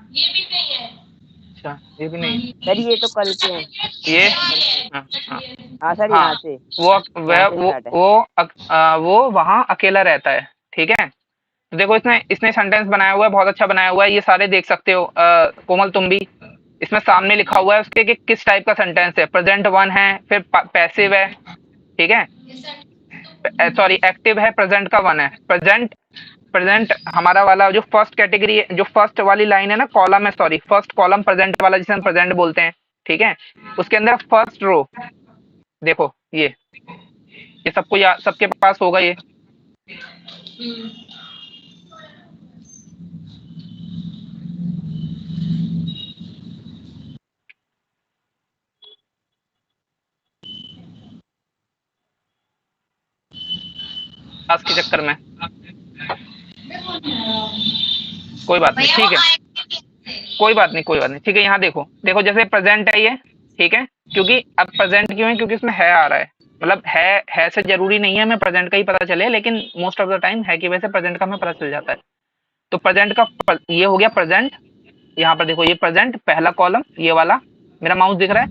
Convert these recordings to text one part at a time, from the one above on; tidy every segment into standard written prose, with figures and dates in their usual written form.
अच्छा ये भी नहीं। सर ये तो कल के हैं। ये कल के। हाँ हाँ हाँ सर, हाँ, यहाँ से वो यहाँ वह से स्टार्ट है। वो वहाँ अकेला रहता है। ठीक है, तो देखो इसने इसने सेंटेंस बनाया हुआ है, बहुत अच्छा बनाया हुआ है, ये सारे देख सकते हो। कोमल तुम भी, इसमें सामने लिखा हुआ है उसके कि किस टाइप का सेंटेंस है। प्रेजेंट वन है, फिर पैसिव है। ठीक है, सॉरी एक्टिव है, प्रेजेंट का वन है। प्रेजेंट प्रेजेंट हमारा वाला जो फर्स्ट कैटेगरी है, जो फर्स्ट वाली लाइन है ना, कॉलम है, सॉरी फर्स्ट कॉलम प्रेजेंट वाला जिसे हम प्रेजेंट बोलते हैं। ठीक है, उसके अंदर फर्स्ट रो देखो, ये सबको सबके पास होगा ये। आज के चक्कर में कोई बात नहीं, ठीक है, कोई बात नहीं, कोई बात नहीं, ठीक है। यहाँ देखो, देखो जैसे प्रेजेंट है ये। ठीक है, क्योंकि अब प्रेजेंट क्यों है, क्योंकि इसमें है आ रहा है। मतलब है से जरूरी नहीं है हमें प्रेजेंट का ही पता चले, लेकिन मोस्ट ऑफ द टाइम है की वजह से प्रेजेंट का हमें पता चल जाता है। तो प्रेजेंट का ये हो गया प्रेजेंट। यहाँ पर देखो, ये प्रेजेंट पहला कॉलम, ये वाला मेरा माउस दिख रहा है।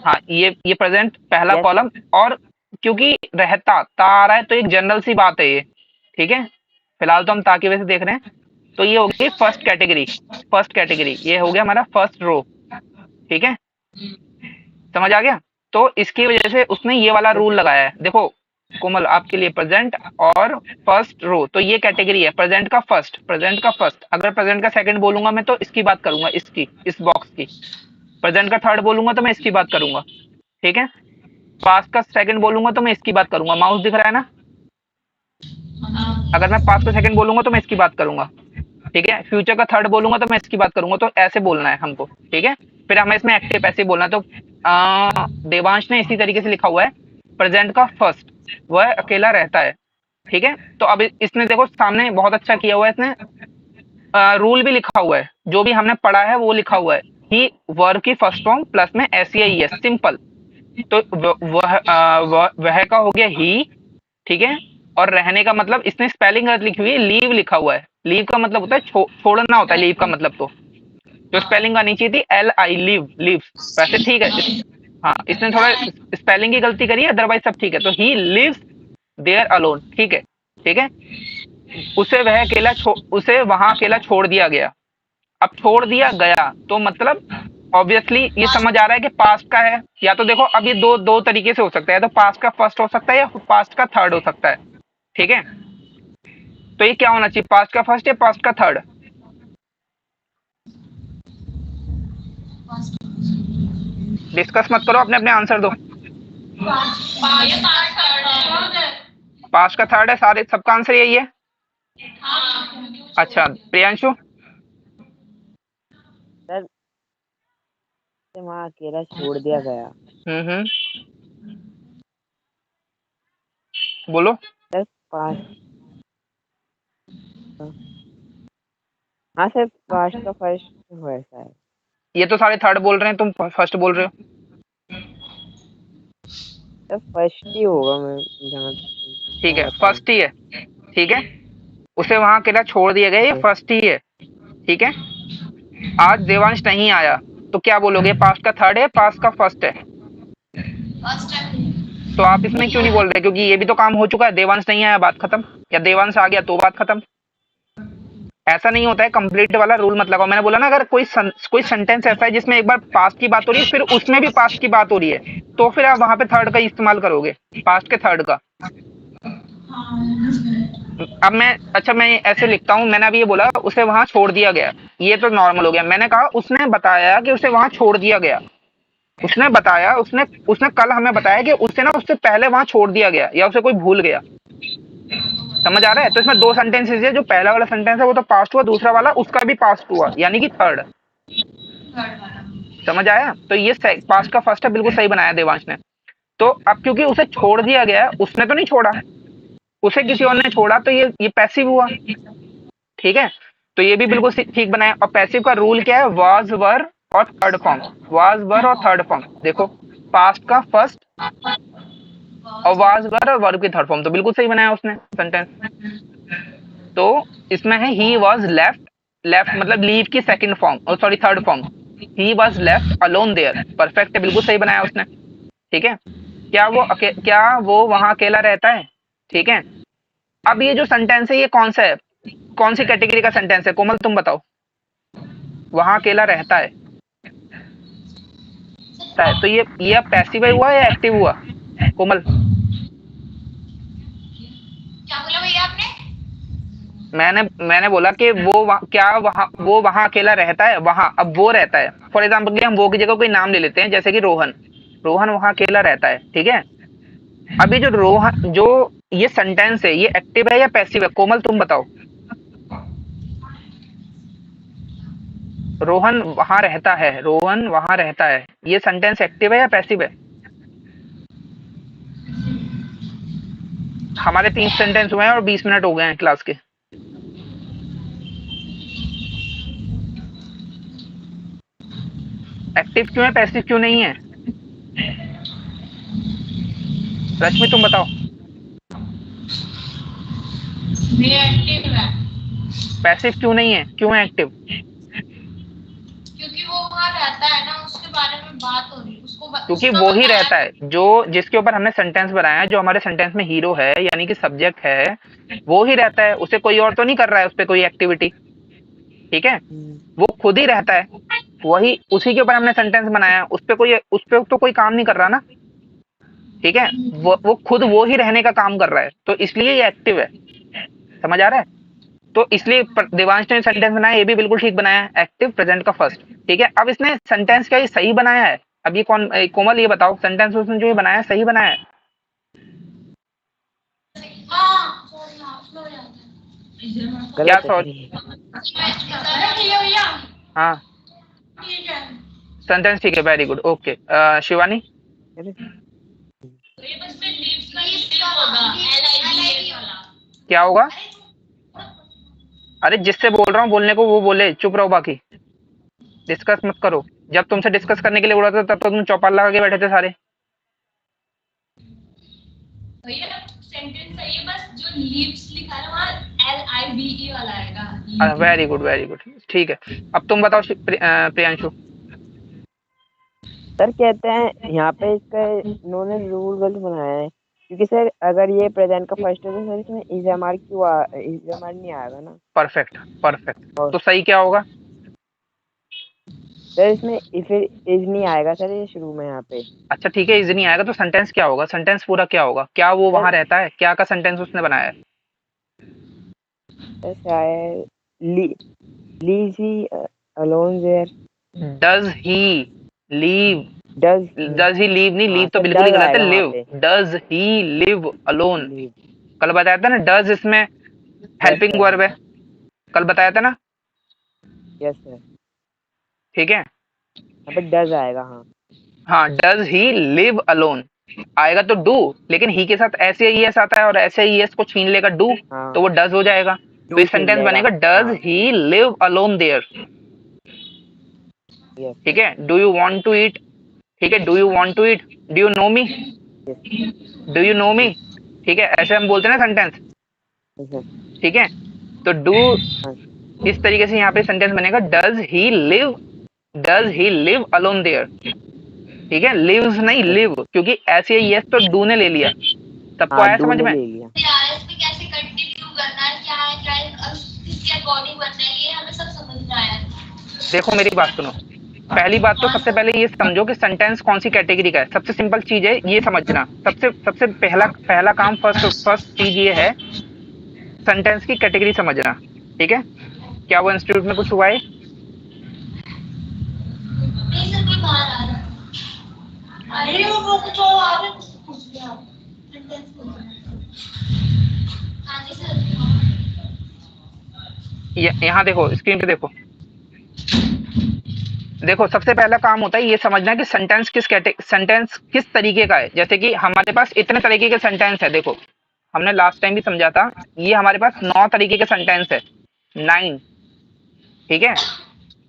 हाँ, ये प्रेजेंट पहला यस सर। कॉलम। और क्योंकि रहता ता आ रहा है, तो एक जनरल सी बात है ये। ठीक है, फिलहाल तो हम ता की वजह से देख रहे हैं। तो ये हो गई फर्स्ट कैटेगरी। फर्स्ट कैटेगरी ये हो गया हमारा फर्स्ट रो। ठीक है, समझ आ गया। तो इसकी वजह से उसने ये वाला यस रूल सर। लगाया है। देखो कोमल, आपके लिए प्रेजेंट और फर्स्ट रो, तो ये कैटेगरी है प्रेजेंट का फर्स्ट। प्रेजेंट का फर्स्ट, अगर प्रेजेंट का सेकंड बोलूंगा मैं तो इसकी बात करूंगा, इसकी, इस बॉक्स की। प्रेजेंट का थर्ड बोलूंगा तो मैं इसकी बात करूंगा। ठीक है, पास्ट का सेकंड बोलूंगा तो मैं इसकी बात करूंगा। माउस दिख रहा है ना, अगर मैं पास्ट का सेकंड बोलूंगा तो मैं इसकी बात करूंगा। ठीक है, फ्यूचर का थर्ड बोलूंगा तो मैं इसकी बात करूंगा। तो ऐसे बोलना है हमको। ठीक है, फिर हमें इसमें एक्टिव पैसिव बोलना है। तो देवांश ने इसी तरीके से लिखा हुआ है, प्रेजेंट का फर्स्ट वह अकेला रहता है। ठीक है, तो अब इसने देखो सामने बहुत अच्छा किया हुआ है इसने, रूल भी लिखा हुआ है, जो भी हमने पढ़ा है वो लिखा हुआ है। ही वर्ब की फर्स्ट फॉर्म प्लस में एस सिंपल। तो वह का हो गया ही। ठीक है, और रहने का मतलब इसने स्पेलिंग गलत लिखी हुई है, लीव लिखा हुआ है। लीव का मतलब होता है छोड़ना होता है लीव का मतलब। तो जो स्पेलिंग आनी चाहिए थी LI, लीव, लीव। वैसे ठीक है हाँ, इसने थोड़ा स्पेलिंग की गलती करी है, अदरवाइज सब ठीक है। तो ही लिव्स देयर अलोन। ठीक है, ठीक है, उसे वहां अकेला छोड़ दिया गया। अब छोड़ दिया गया तो मतलब ऑब्वियसली ये समझ आ रहा है कि पास्ट का है। या तो देखो, अब ये दो दो तरीके से हो सकता है, तो पास्ट का फर्स्ट हो सकता है या पास्ट का थर्ड हो सकता है। ठीक है, तो ये क्या होना चाहिए, पास्ट का फर्स्ट या पास्ट का थर्ड? डिस्कस मत करो, अपने अपने आंसर दो। पास्ट का थर्ड है, सारे सबका आंसर यही है। अच्छा प्रियांशु। सर से वहाँ अकेला छोड़ दिया गया। हम्म, बोलो। Sir past. हाँ सर, पास्ट का फर्स्ट वैसा है। ये तो सारे थर्ड बोल रहे हैं, तुम फर्स्ट बोल रहे हो। सर फर्स्ट ही होगा, मैं जहाँ ठीक मैं है, बताऊँ। फर्स्ट ही है। ठीक है, उसे वहां अकेला छोड़ दिया गया, ये यस। फर्स्ट ही है। ठीक है, आज देवांश नहीं आया, तो क्या बोलोगे, पास्ट का थर्ड है, पास्ट का फर्स्ट है? तो आप इसमें क्यों नहीं बोल रहे, क्योंकि ये भी तो काम हो चुका है, देवांश नहीं आया बात खत्म, या देवांश आ गया तो बात खत्म। ऐसा नहीं होता है, कंप्लीट वाला रूल मत लगाओ। मैंने बोला ना, अगर कोई सेंटेंस ऐसा है जिसमें एक बार पास्ट की बात हो रही है, फिर उसमें भी पास्ट की बात हो रही है, तो फिर आप वहां पे थर्ड का इस्तेमाल करोगे, पास्ट के थर्ड का। अब मैं, अच्छा मैं ऐसे लिखता हूँ, मैंने अभी ये बोला उसे वहां छोड़ दिया गया, ये तो नॉर्मल हो गया। मैंने कहा उसने बताया कि उसे वहां छोड़ दिया गया। उसने बताया, उसने उसने कल हमें बताया कि उसे ना उससे पहले वहां छोड़ दिया गया, या उसे कोई भूल गया। समझ आ रहा है? तो इसमें दो सेंटेंसेस है, जो पहला वाला सेंटेंस है वो तो पास्ट हुआ, दूसरा वाला उसका भी पास्ट हुआ, यानी कि थर्ड। समझ आया? तो ये पास्ट का फर्स्ट है, बिल्कुल सही बनाया देवांश ने। तो अब क्योंकि उसे छोड़ दिया गया, उसने तो नहीं छोड़ा, उसे किसी और ने छोड़ा, तो ये पैसिव हुआ। ठीक है, तो ये भी बिल्कुल ठीक बनाया। और पैसिव का रूल क्या है, वाज, वर और थर्ड फॉर्म। वाज, वर और थर्ड फॉर्म। देखो, पास्ट का फर्स्ट और वाज, वर और वर्ब की थर्ड फॉर्म, तो बिल्कुल सही बनाया उसने सेंटेंस। तो इसमें है ही वॉज लेफ्ट, लेफ्ट मतलब लीव की second form, sorry third form, he was left alone there, perfect है, बिल्कुल सही बनाया उसने। ठीक है, क्या वो वहां अकेला रहता है? ठीक है, अब ये जो सेंटेंस है ये कौन सा है, कौन सी कैटेगरी का सेंटेंस है? कोमल तुम बताओ, वहां अकेला रहता है, तो ये पैसिव हुआ या एक्टिव हुआ? कोमल, क्या बोला भैया आपने? मैंने बोला कि वो वहां अकेला रहता है, वहां, अब वो रहता है, फॉर एग्जाम्पल हम वो की जगह कोई नाम ले लेते हैं, जैसे कि रोहन, रोहन वहां अकेला रहता है। ठीक है, अभी जो रोहन, जो ये सेंटेंस है, ये एक्टिव है या पैसिव है? कोमल तुम बताओ, रोहन वहां रहता है, रोहन वहां रहता है, ये सेंटेंस एक्टिव है या पैसिव है? हमारे 3 सेंटेंस हुए हैं और 20 मिनट हो गए हैं क्लास के। एक्टिव क्यों है, पैसिव क्यों नहीं है? रश्मि तुम बताओ, भैया एक्टिव है, पैसिव क्यों नहीं है, क्यों है एक्टिव? क्योंकि वो वहाँ रहता है ना, उसके बारे में बात हो रही है, क्योंकि उसका वो ही बताया। रहता है, जो जिसके ऊपर हमने सेंटेंस बनाया है, जो हमारे सेंटेंस में हीरो है, यानी कि सब्जेक्ट है, वो ही रहता है, उसे कोई और तो नहीं कर रहा है उस पर कोई एक्टिविटी। ठीक है, वो खुद ही रहता है, वही, उसी के ऊपर हमने सेंटेंस बनाया है, उस पे तो कोई काम नहीं कर रहा ना। ठीक है, वो खुद वो ही रहने का काम कर रहा है, तो इसलिए ये एक्टिव है। समझ आ रहा है? तो इसलिए देवांश ने सेंटेंस बनाया, ये भी बिल्कुल ठीक बनाया है, एक्टिव प्रेजेंट का फर्स्ट। ठीक है, अब इसने सेंटेंस क्या ये सही बनाया है? अब ये कोमल ये बताओ, सेंटेंस उसने जो ये बनाया है सही बनाया है? हाँ, sorry, हाँ, slow हो जाता है। क्या गलत है सॉरी? सर ये। ठीक है भैया, हाँ, ठीक है। सेंटेंस ठीक है, वेरी गुड, ओके। शिवानी, अरे, तो ये बस में लीव्स का ही स्पेलिंग होगा, LIVS वाला। क्या होगा? अरे जिससे बोल रहा हूँ बोलने को वो बोले, चुप रहो, बाकी डिस्कस मत करो। जब तुमसे डिस्कस करने के लिए बोला था तब तो तुम चौपाल लगा के बैठे थे सारे। भैया सेंटेंस सही है, बस जो लीव्स लिखा है वहाँ LIVE वाला आएगा। वेरी गुड, वेरी गुड, ठीक है। अब तुम बताओ प्रियांशु। सर कहते हैं यहाँ पे इसका इन्होंने रूल गलत बनाया है, क्योंकि सर अगर ये प्रेजेंट का फर्स्ट है तो सर इसमें इजमार नहीं आएगा ना। परफेक्ट, परफेक्ट, और तो सही क्या होगा? सर इसमें फिर इज नहीं आएगा सर, ये शुरू में यहाँ पे। अच्छा ठीक है, इज नहीं आएगा तो सेंटेंस क्या होगा? सेंटेंस पूरा क्या होगा? क्या वो वहां रहता है? क्या का सेंटेंस उसने बनाया है? सर शायद leaves he alone there. Does he leave, does does he leave नहीं, लीव तो सर बिल्कुल ही डज गलत है, आएगा वहाँ लिव, पे। Does he live alone. Leave, कल बताया था ना, डज इसमें हेल्पिंग सर, वर्ब है, कल बताया था ना। यस सर, ठीक है, यहाँ पे डज आएगा। हाँ हाँ, डज ही लिव अलोन आएगा तो डू, लेकिन ही के साथ ऐसे ही एस आता है और ऐसे ही एस को छीन लेगा डू, हाँ, तो वो डज हो जाएगा। तो डू ये छीन सेंटेंस लेगा। बनेगा, डज हाँ he live alone there. Yes ठीक है, do you want to eat, ठीक है, do you want to eat, do you know me, yes do you know me. ठीक है, ऐसे हम बोलते हैं ना सेंटेंस। सर। ठीक है, तो डू, हाँ इस तरीके से यहाँ पे सेंटेंस बनेगा, does he live alone there. ठीक है, लिव्स नहीं, लिव, क्योंकि ऐसे ही यस तो डू ने ले लिया। सबको हाँ, आया डू समझ ने में? यार ले लिया। इसमें कैसे कंटिन्यू करना है, क्या है, क्या किसके अकॉर्डिंग बनना है, ये हमें सब समझ में आया। देखो मेरी बात सुनो, पहली बात तो सबसे पहले ये समझो कि सेंटेंस कौन सी कैटेगरी का है। सबसे सिंपल चीज है ये समझना, सबसे सबसे पहला काम, फर्स्ट चीज ये है सेंटेंस की कैटेगरी समझना। ठीक है, क्या वो इंस्टीट्यूट में कुछ हुआ है? नहीं सर, कोई बाहर आ रहा है। अरे वो कुछ और आ रहा है, कुछ पूछ लिया आप। सेंटेंस बोल रहे हैं। हाँ जी सर। यहाँ देखो, स्क्रीन पे देखो, देखो सबसे पहला काम होता है ये समझना कि सेंटेंस किस तरीके का है। जैसे कि हमारे पास इतने तरीके के सेंटेंस है, देखो हमने लास्ट टाइम भी समझा था, ये हमारे पास 9 तरीके के सेंटेंस है, 9। ठीक है,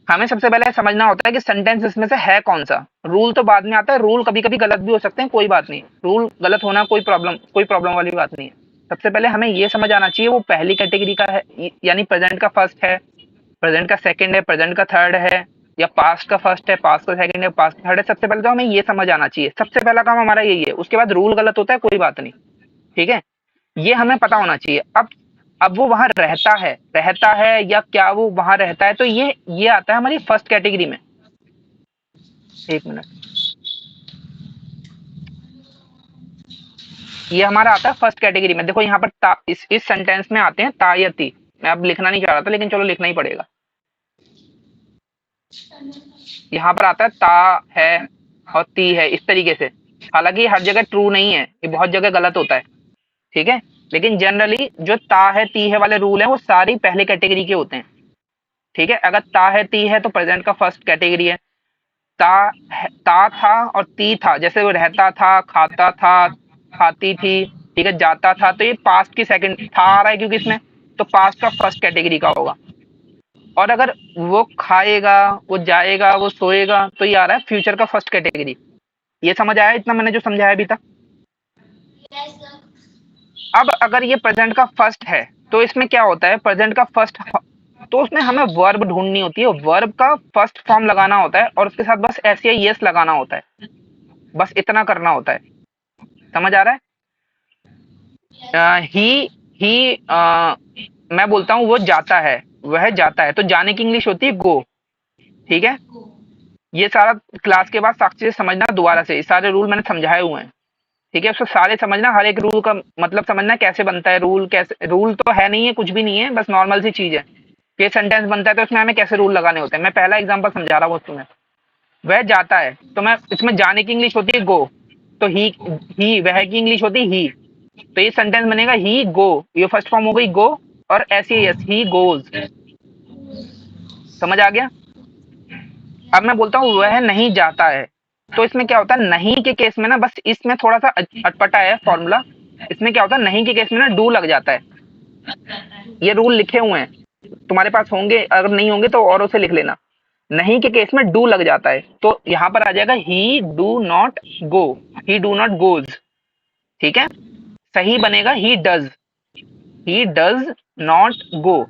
हमें सबसे पहले समझना होता है कि सेंटेंस इसमें से है कौन सा। रूल तो बाद में आता है, रूल कभी कभी गलत भी हो सकते हैं, कोई बात नहीं, रूल गलत होना कोई प्रॉब्लम वाली बात नहीं है। सबसे पहले हमें ये समझ आना चाहिए वो पहली कैटेगरी का है, यानी प्रेजेंट का फर्स्ट है, प्रेजेंट का सेकंड है, प्रेजेंट का थर्ड है, या पास्ट का फर्स्ट है, पास्ट का सेकंड है, पास्ट का थर्ड है। सबसे पहले तो हमें ये समझ आना चाहिए, सबसे पहला काम हमारा यही है। उसके बाद रूल गलत होता है कोई बात नहीं, ठीक है, ये हमें पता होना चाहिए। अब वो वहां रहता है या क्या वो वहां रहता है, तो ये आता है हमारी फर्स्ट कैटेगरी में। एक मिनट, ये हमारा आता है फर्स्ट कैटेगरी में। देखो यहाँ पर इस सेंटेंस में आते हैं ता या ती। मैं अब लिखना नहीं चाह रहा था, लेकिन चलो लिखना ही पड़ेगा। यहाँ पर आता है ता है और ती है, इस तरीके से। हालांकि हर जगह ट्रू नहीं है, ये बहुत जगह गलत होता है, ठीक है, लेकिन जनरली जो ता है ती है वाले रूल है वो सारी पहले कैटेगरी के होते हैं, ठीक है। अगर ता है ती है तो प्रेजेंट का फर्स्ट कैटेगरी है। ता था और ती था, जैसे वो रहता था, खाता था, खाती थी, ठीक है, जाता था, तो ये पास्ट की सेकंड था आ रहा है क्योंकि इसमें, तो पास्ट का फर्स्ट कैटेगरी का होगा। और अगर वो खाएगा, वो जाएगा, वो सोएगा, तो ये आ रहा है फ्यूचर का फर्स्ट कैटेगरी। ये समझ आया इतना मैंने जो समझाया अभी तक? Yes, sir. अब अगर ये प्रेजेंट का फर्स्ट है तो इसमें क्या होता है, प्रेजेंट का फर्स्ट, तो उसमें हमें वर्ब ढूंढनी होती है, वर्ब का फर्स्ट फॉर्म लगाना होता है और उसके साथ बस एस या यस लगाना होता है, बस इतना करना होता है। समझ आ रहा है? ही मैं बोलता हूँ वो जाता है, वह जाता है, तो जाने की इंग्लिश होती है गो, ठीक है। ये सारा क्लास के बाद साक्षी से समझना दोबारा से, ये सारे रूल मैंने समझाए हुए हैं, ठीक है। उसको सारे समझना, हर एक रूल का मतलब समझना, कैसे बनता है रूल, कैसे रूल तो है नहीं है, कुछ भी नहीं है, बस नॉर्मल सी चीज है। ये सेंटेंस बनता है तो उसमें हमें कैसे रूल लगाने होते हैं। मैं पहला एग्जांपल समझा रहा हूँ तुम्हें। वह जाता है, तो मैं इसमें जाने की इंग्लिश होती है गो, तो ही वह की इंग्लिश होती है ही, तो ये सेंटेंस बनेगा ही गो, ये फर्स्ट फॉर्म हो गई गो, और ऐसे यस ही गोज। समझ आ गया? अब मैं बोलता हूँ वह नहीं जाता है, तो इसमें क्या होता है, नहीं के केस में ना, बस इसमें थोड़ा सा अटपटा है फॉर्मूला। इसमें क्या होता है, नहीं के केस में ना डू लग जाता है। ये रूल लिखे हुए हैं, तुम्हारे पास होंगे, अगर नहीं होंगे तो औरों से लिख लेना। नहीं के केस में डू लग जाता है, तो यहाँ पर आ जाएगा ही do not go, he do not goes, ठीक है। सही बनेगा ही डज नॉट गो।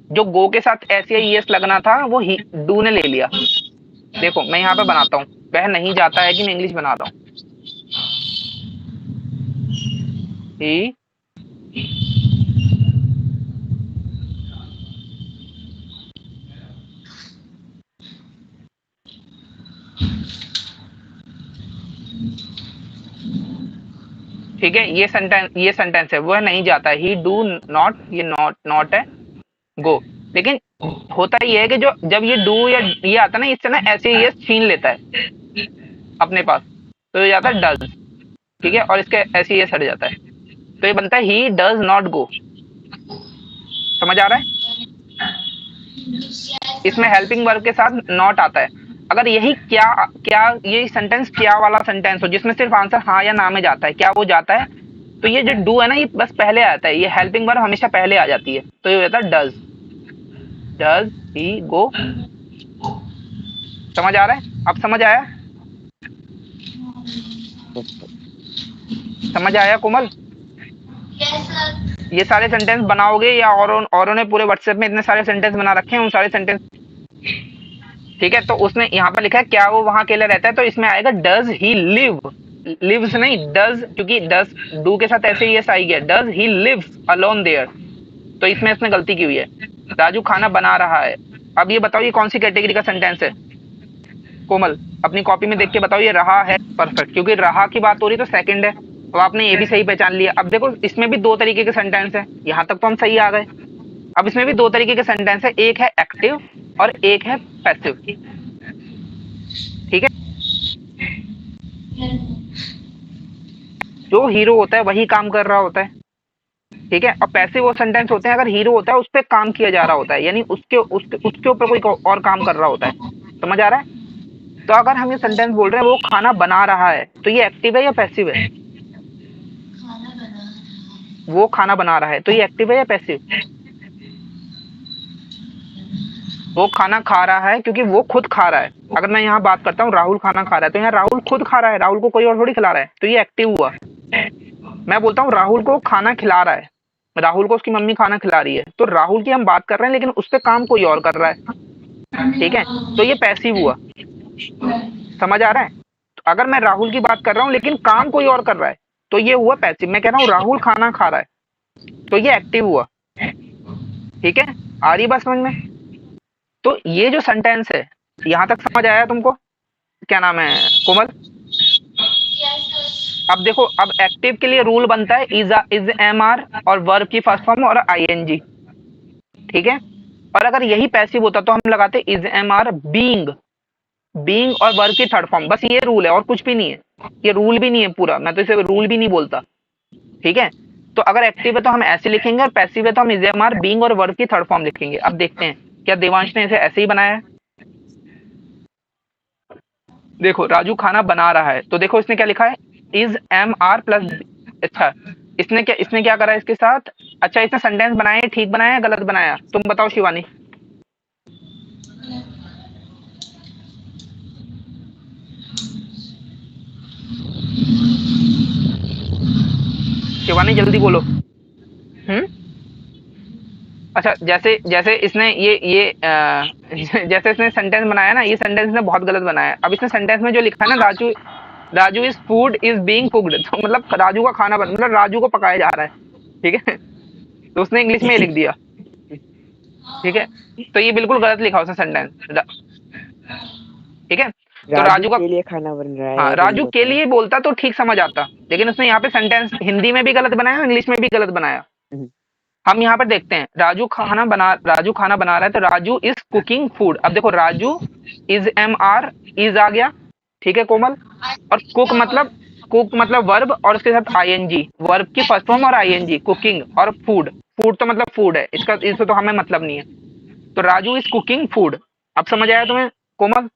जो गो के साथ ऐसे यस लगना था वो ही डू ने ले लिया। देखो मैं यहाँ पे बनाता हूँ, वह नहीं जाता है कि मैं इंग्लिश बना रहा हूँ, ही ठीक है। ये सेंटेंस है, वह नहीं जाता है, ही डू नॉट, ये नॉट है, गो। लेकिन होता ये है कि जो जब ये डू या ये आता है ना, इससे ना ऐसे ये छीन लेता है अपने पास, तो ये जाता है डज, ठीक है, और इसके ऐसे ये हट जाता है, तो ये बनता है ही डज नॉट गो। समझ आ रहा है? इसमें हेल्पिंग वर्ब के साथ नॉट आता है। अगर यही क्या क्या ये सेंटेंस क्या वाला सेंटेंस हो जिसमें सिर्फ आंसर हाँ या ना में जाता है, क्या वो जाता है, तो ये जो डू है ना ये बस पहले आता है, ये हेल्पिंग वर्ब हमेशा पहले आ जाती है, तो ये हो जाता है डज ही गो। समझ आ रहा है? अब समझ आया? समझ आया कोमल? Yes, sir. ये सारे सेंटेंस बनाओगे या औरों ने पूरे व्हाट्सएप में इतने सारे सेंटेंस बना रखे हैं, उन सारे सेंटेंस, ठीक है। तो उसने यहाँ पर लिखा है क्या वो वहां अकेले रहता है, तो इसमें आएगा डज ही लिव, लिव्स नहीं डज, क्योंकि डज डू के साथ ऐसे ही यस आई गया, does he lives alone there, तो इसमें इसने गलती की हुई है। राजू खाना बना रहा है। अब ये बताओ ये कौन सी कैटेगरी का सेंटेंस है कोमल? अपनी कॉपी में देख के बताओ। ये रहा है, परफेक्ट, क्योंकि रहा की बात हो रही तो सेकंड है, तो आपने ये भी सही पहचान लिया। अब देखो इसमें भी दो तरीके के सेंटेंस है, यहाँ तक तो हम सही आ गए। अब इसमें भी दो तरीके के सेंटेंस है, एक है एक्टिव और एक है पैसिव, ठीक है। जो हीरो होता है वही काम कर रहा होता है, ठीक है, और पैसिव वो सेंटेंस होते हैं अगर हीरो होता है उस पर काम किया जा रहा होता है, यानी उसके ऊपर कोई और काम कर रहा होता है। समझ आ रहा है? तो अगर हम ये सेंटेंस बोल रहे हैं वो खाना बना रहा है, तो ये एक्टिव है या पैसिव है? खाना बना रहा है। वो खाना बना रहा है, तो ये एक्टिव है या पैसिव? वो खाना खा रहा है क्योंकि वो खुद खा रहा है। अगर मैं यहाँ बात करता हूँ राहुल खाना खा रहा है, तो यहाँ राहुल खुद खा रहा है, राहुल को कोई और थोड़ी खिला रहा है, तो ये एक्टिव हुआ। मैं बोलता हूँ राहुल को खाना खिला रहा है, राहुल को उसकी मम्मी खाना खिला रही है, तो राहुल की हम बात कर रहे हैं लेकिन उस पे काम कोई और कर रहा है, ठीक है, तो ये पैसिव हुआ। समझ आ रहा है? तो अगर मैं राहुल की बात कर रहा हूँ लेकिन काम कोई और कर रहा है, तो ये हुआ पैसिव। मैं कह रहा हूँ राहुल खाना खा रहा है, तो ये एक्टिव हुआ। ठीक है, आ रही बात समझ में? तो ये जो सेंटेंस है, यहां तक समझ आया तुमको? क्या नाम है कोमल? Yes sir. अब देखो, अब एक्टिव के लिए रूल बनता है इज एम आर और वर्ब की फर्स्ट फॉर्म और आईएनजी। ठीक है, और अगर यही पैसिव होता तो हम लगाते is M are being, being और वर्ब की थर्ड फॉर्म। बस ये रूल है और कुछ भी नहीं है, ये रूल भी नहीं है पूरा, मैं तो इसे रूल भी नहीं बोलता। ठीक है, तो अगर एक्टिव है तो हम ऐसे लिखेंगे और पैसिव है तो हम इज एम आर बीइंग और वर्ब की थर्ड फॉर्म लिखेंगे। अब देखते हैं क्या देवांश ने इसे ऐसे ही बनाया है। देखो, राजू खाना बना रहा है, तो देखो इसने क्या लिखा है, इज एम आर प्लस। अच्छा, इसने क्या करा है इसके साथ? अच्छा, इसने सेंटेंस बनाया है, ठीक बनाया है गलत बनाया? तुम बताओ शिवानी। शिवानी जल्दी बोलो। अच्छा, जैसे जैसे इसने जैसे इसने सेंटेंस बनाया ना, ये सेंटेंस इसने बहुत गलत बनाया है। अब इसने सेंटेंस में जो लिखा है ना, Raju Raju is food is being cooked, तो मतलब राजू का खाना बन, मतलब राजू को पकाया जा रहा है। ठीक है, तो उसने इंग्लिश में ये लिख दिया। ठीक है, तो ये बिल्कुल गलत लिखा उसने सेंटेंस। ठीक है, तो राजू राजू का, के लिए खाना बन रहा है, हाँ, ऐसे राजू लिखा के था। लिए बोलता तो ठीक समझ आता, लेकिन उसने यहाँ पे सेंटेंस हिंदी में भी गलत बनाया, इंग्लिश में भी गलत बनाया। हम्म, हम यहाँ पर देखते हैं, राजू खाना बना रहा है, तो राजू इज कुकिंग फूड। अब देखो, Raju is M R, is आ गया। ठीक है कोमल, और कुक मतलब वर्ब और उसके साथ आईएनजी, वर्ब की फर्स्ट फॉर्म और आईएनजी, कुकिंग और फूड। फूड तो मतलब फूड है, इससे तो हमें मतलब नहीं है। तो राजू इज कुकिंग फूड। अब समझ आया तुम्हें कोमल?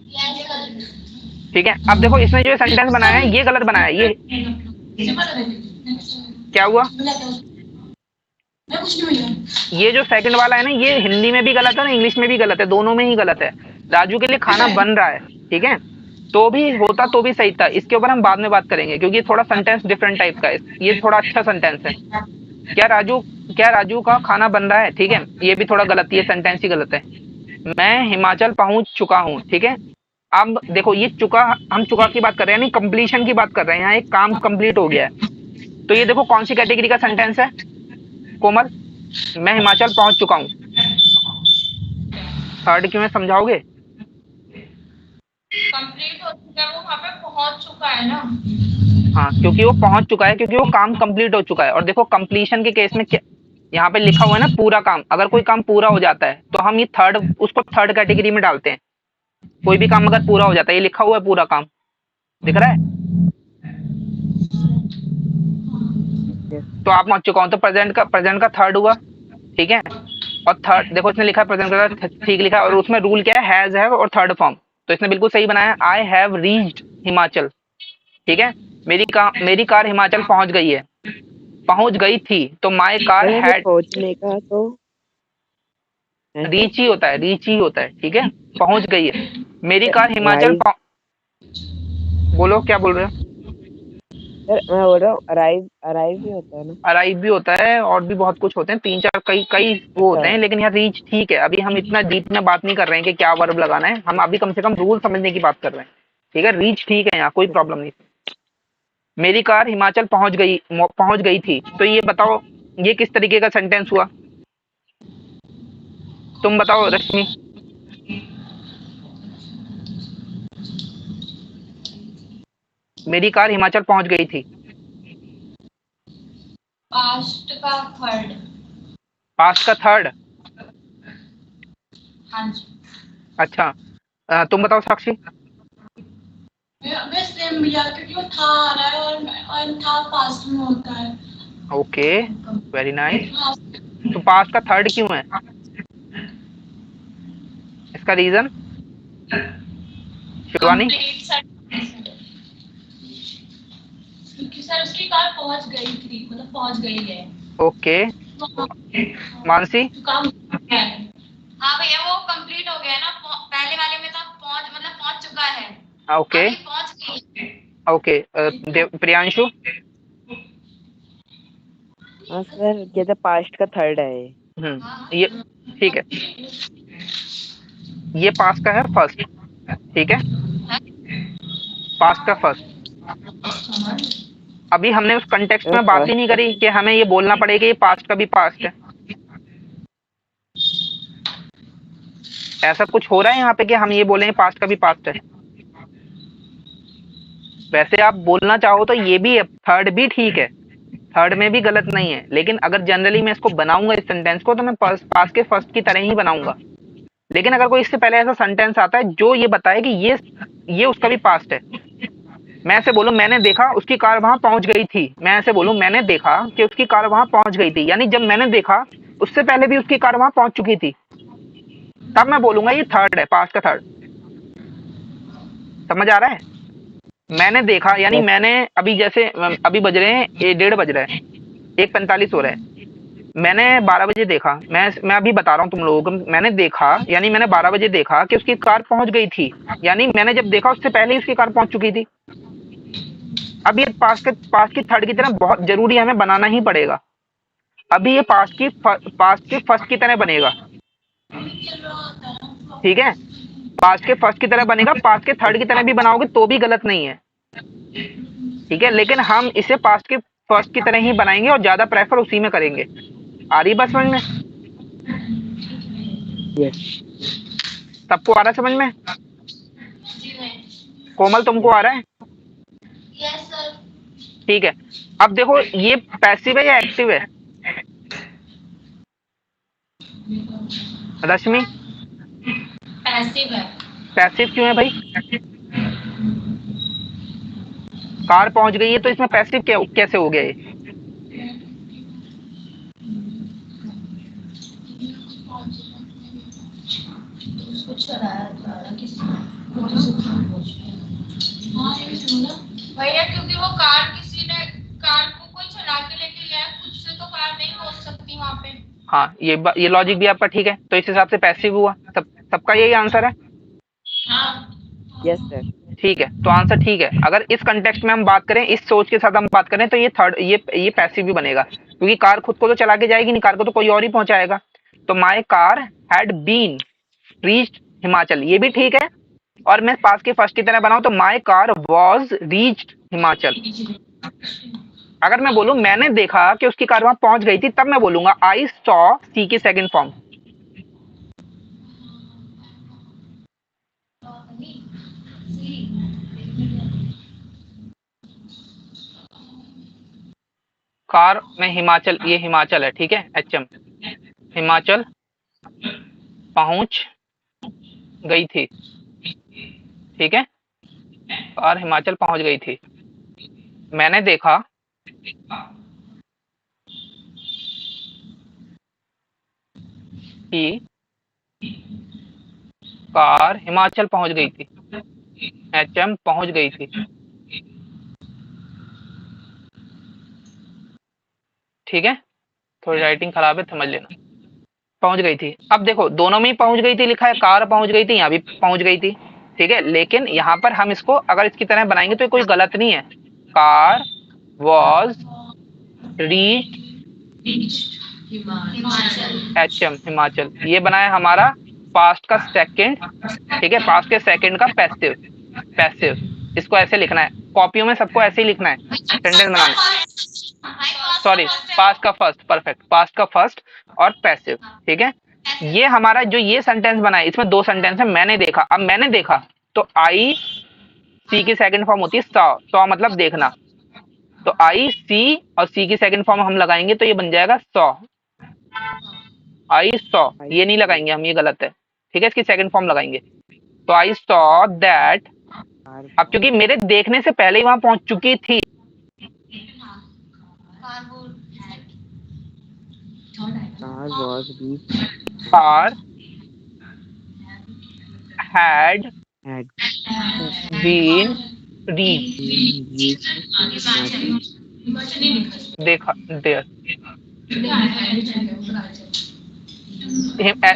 Yes sir. ठीक है, अब देखो इसने जो सेंटेंस बनाया है ये गलत बनाया है। ये क्या हुआ? ये जो सेकंड वाला है ना, ये हिंदी में भी गलत है ना, इंग्लिश में भी गलत है, दोनों में ही गलत है। राजू के लिए खाना बन रहा है, ठीक है, तो भी होता तो भी सही था। इसके ऊपर हम बाद में बात करेंगे क्योंकि ये थोड़ा सेंटेंस डिफरेंट टाइप का है, ये थोड़ा अच्छा सेंटेंस है। क्या राजू क्या राजू का खाना बन रहा है? ठीक है, ये भी थोड़ा गलत, ये सेंटेंस ही गलत है। मैं हिमाचल पहुंच चुका हूँ। ठीक है, अब देखो ये चुका, हम चुका की बात कर रहे हैं, नहीं कंप्लीशन की बात कर रहे हैं, यहाँ एक काम कंप्लीट हो गया है। तो ये देखो कौन सी कैटेगरी का सेंटेंस है कोमल? मैं हिमाचल पहुंच चुका हूँ। थर्ड क्यों है, समझाओगे? कंप्लीट हो चुका है, वो वहां पे पहुंच चुका है ना। हाँ, क्योंकि वो पहुंच चुका है, क्योंकि वो काम कंप्लीट हो चुका है। और देखो कंप्लीशन के केस में क्या यहाँ पे लिखा हुआ है ना, पूरा काम। अगर कोई काम पूरा हो जाता है तो हम ये उसको थर्ड कैटेगरी में डालते हैं। कोई भी काम अगर पूरा हो जाता है, ये लिखा हुआ है पूरा काम, दिख रहा है? yes, तो आप पहुंच चुका हूं, तो प्रेजेंट का थर्ड हुआ। ठीक है, और थर्ड देखो इसने लिखा है प्रेजेंट का, ठीक लिखा है, और उसमें रूल क्या है, हैज है और थर्ड फॉर्म। तो इसने बिल्कुल सही बनाया, आई हैव रीच्ड हिमाचल। ठीक है, मेरी कार हिमाचल पहुंच गई है, पहुंच गई थी, तो माई कार अगर हैड। पहुंचने का तो ऐसे रीच ही होता है, रीच ही होता है। ठीक है, पहुंच गई है, मेरी कार हिमाचल अराइव। बोलो क्या बोल रहे हो? सर मैं बोल रहा हूँ अराइव, अराइव भी होता है ना। अराइव भी होता है, और भी बहुत कुछ होते हैं, तीन चार कई कई वो अच्छा, होते हैं, लेकिन यहाँ रीच ठीक है। अभी हम इतना डीप में बात नहीं कर रहे हैं कि क्या वर्ब लगाना है, हम अभी कम से कम रूल समझने की बात कर रहे हैं। ठीक है, रीच ठीक है, यहाँ कोई प्रॉब्लम नहीं। मेरी कार हिमाचल पहुंच गई थी, तो ये बताओ ये किस तरीके का सेंटेंस हुआ? तुम बताओ रश्मि। मेरी कार हिमाचल पहुंच गई थी, पास्ट का थर्ड। पास्ट का थर्ड। हाँ जी। अच्छा, तुम बताओ साक्षी। मैं सेम मिला क्योंकि वो था आ रहा है और था पास्ट में होता है। Okay, very nice. हाँ, तो पास्ट का थर्ड क्यों है, इसका रीजन शिवानी? कंप्लीट सर, क्योंकि सर उसकी कार पहुंच गई थी, मतलब पहुंच गई है। ओके, मानसी? तो काम है। हाँ भैया, वो कंप्लीट हो गया ना, पहले वाले में था पहुंच, मतलब पहुंच चुका है, ओके, अभी पहुंच गई। ओके, प्रियांशु? हाँ सर, कहते पास्ट का थर्ड है ये। ये ठीक है, ये पास्ट का है फर्स्ट, ठीक है, पास्ट का फर्स्ट। अभी हमने उस कंटेक्स्ट में बात ही नहीं करी कि हमें ये बोलना पड़ेगा ये पास्ट का भी पास्ट है। ऐसा कुछ हो रहा है यहाँ पे कि हम ये बोलें पास्ट का भी पास्ट है? वैसे आप बोलना चाहो तो ये भी है, थर्ड भी ठीक है, थर्ड में भी गलत नहीं है, लेकिन अगर जनरली मैं इसको बनाऊंगा इस सेंटेंस को तो मैं पास्ट के फर्स्ट की तरह ही बनाऊंगा। लेकिन अगर कोई इससे पहले ऐसा सेंटेंस आता है जो ये बताए कि ये उसका भी पास्ट है, मैं ऐसे बोलूं मैंने देखा उसकी कार वहां पहुंच गई थी, मैं ऐसे बोलूं मैंने देखा कि उसकी कार वहां पहुंच गई थी, यानी जब मैंने देखा उससे पहले भी उसकी कार वहां पहुंच चुकी थी, तब मैं बोलूंगा ये थर्ड है, पास्ट का थर्ड। समझ आ रहा है? मैंने देखा यानी मैंने अभी जैसे अभी बज रहे हैं 1:30 बज रहा है, 1:45 हो रहा है, मैंने 12 बजे देखा, मैं अभी बता रहा हूँ तुम लोगों को, मैंने देखा यानी मैंने 12 बजे देखा कि उसकी कार पहुंच गई थी, यानी मैंने जब देखा उससे पहले ही उसकी कार पहुंच चुकी थी। अब ये पास्ट की थर्ड की तरह बहुत जरूरी हमें बनाना ही पड़ेगा। अभी ये पास्ट की फर्स्ट की तरह बनेगा, ठीक है, पास्ट के फर्स्ट की तरह बनेगा, पास्ट के थर्ड की तरह भी बनाओगे तो भी गलत नहीं है, ठीक है, लेकिन हम इसे पास्ट के फर्स्ट की तरह ही बनाएंगे और ज्यादा प्रेफर उसी में करेंगे। आ रही बात समझ में? सबको आ रहा है समझ में? कोमल तुमको आ रहा है? Yes sir. ठीक है, अब देखो ये पैसिव है या एक्टिव है? रश्मि, पैसिव है। पैसिव क्यों है भाई? कार पहुंच गई है तो इसमें पैसिव कैसे हो गया ये? भैया क्योंकि वो कार किसी ने कार को कोई चला के लेके गया, खुद से तो कार नहीं पहुंच सकती वहां पे। हाँ, ये लॉजिक भी आपका ठीक है, तो इस हिसाब से पैसिव हुआ। सबका यही आंसर है? Yes sir. ठीक है, तो आंसर ठीक है। अगर इस कंटेक्स्ट में हम बात करें, इस सोच के साथ हम बात करें, तो ये थर्ड ये पैसिव भी बनेगा, क्योंकि कार खुद को तो चला के जाएगी नहीं, कार को तो कोई और ही पहुंचाएगा। तो my car had been reached Himachal, ये भी ठीक है। और मैं पास के फर्स्ट की तरह बनाऊं तो my car was reached Himachal. अगर मैं बोलूं मैंने देखा कि उसकी कार वहां पहुंच गई थी, तब मैं बोलूंगा आई सॉ, सी की सेकंड फॉर्म। कार में हिमाचल, ये हिमाचल है, ठीक है, एचएम, हिमाचल पहुंच गई थी, ठीक है, कार हिमाचल पहुंच गई थी। मैंने देखा कि कार हिमाचल पहुंच गई थी, एचएम पहुंच गई थी, ठीक है, थोड़ी राइटिंग खराब है, समझ लेना। पहुंच गई थी, अब देखो दोनों में ही पहुंच गई थी लिखा है, कार पहुंच गई थी, यहाँ भी पहुंच गई थी, ठीक है, लेकिन यहाँ पर हम इसको अगर इसकी तरह बनाएंगे तो कोई गलत नहीं है। Car was reached HM Himachal, ये बनाया हमारा पास्ट का सेकंड, ठीक है, पास्ट के सेकंड का पैसिव, इसको ऐसे लिखना है, कॉपियों में सबको ऐसे ही लिखना है सेंटेंस बनाना। सॉरी, पास्ट का फर्स्ट, परफेक्ट, पास्ट का फर्स्ट और पैसिव, ठीक है। ये हमारा जो ये सेंटेंस बना है, इसमें दो सेंटेंस है, मैंने देखा। अब मैंने देखा तो आई सी की सेकंड फॉर्म होती है सॉ मतलब देखना, तो आई सी और सी की सेकंड फॉर्म हम लगाएंगे तो ये बन जाएगा सॉ, आई सॉ, ये नहीं लगाएंगे हम, ये गलत है, ठीक है, इसकी सेकंड फॉर्म लगाएंगे, तो आई सॉ दैट। अब क्योंकि मेरे देखने से पहले ही वहां पहुंच चुकी थी, कार हैड बीन रीच्ड, देखा देयर,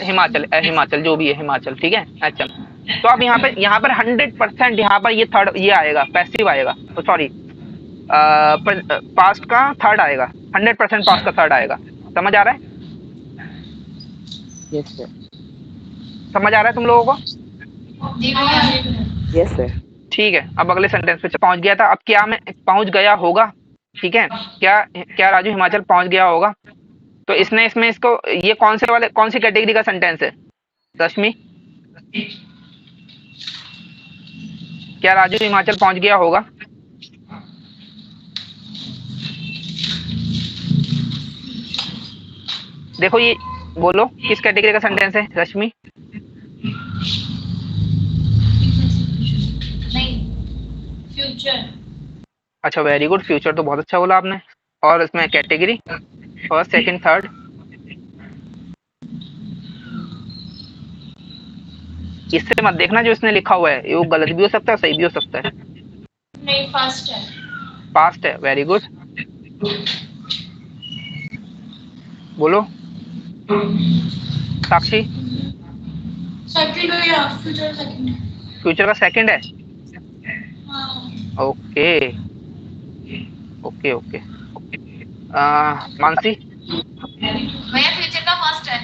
हिमाचल जो भी है हिमाचल, ठीक है। अच्छा, तो अब यहाँ पर 100% यहाँ पर ये थर्ड ये आएगा, पैसिव आएगा, सॉरी पास्ट का थर्ड आएगा, 100% पास्ट का थर्ड आएगा। समझ आ रहा है? Yes sir. समझ आ रहा है तुम लोगों को? जी भैया। Yes sir. ठीक है, अब अगले सेंटेंस पे पहुंच गया था। अब क्या मैं पहुंच गया होगा, ठीक है, क्या क्या राजू हिमाचल पहुंच गया होगा? तो इसने इसमें इसको ये कौन सी कैटेगरी का सेंटेंस है रश्मि? क्या राजू हिमाचल पहुंच गया होगा? देखो ये बोलो किस कैटेगरी का सेंटेंस है रश्मि? नहीं, फ्यूचर। अच्छा वेरी गुड, फ्यूचर तो बहुत अच्छा बोला आपने। और इसमें कैटेगरी फर्स्ट सेकंड थर्ड? इससे मत देखना जो इसने लिखा हुआ है, ये वो गलत भी हो सकता है सही भी हो सकता है। नहीं, फर्स्ट है। पास्ट है, वेरी गुड। बोलो साक्षी। सेकंड भैया, फ्यूचर सेकंड है। फ्यूचर का सेकंड है, हाँ। Okay okay okay. मानसी भैया फ्यूचर का फर्स्ट है।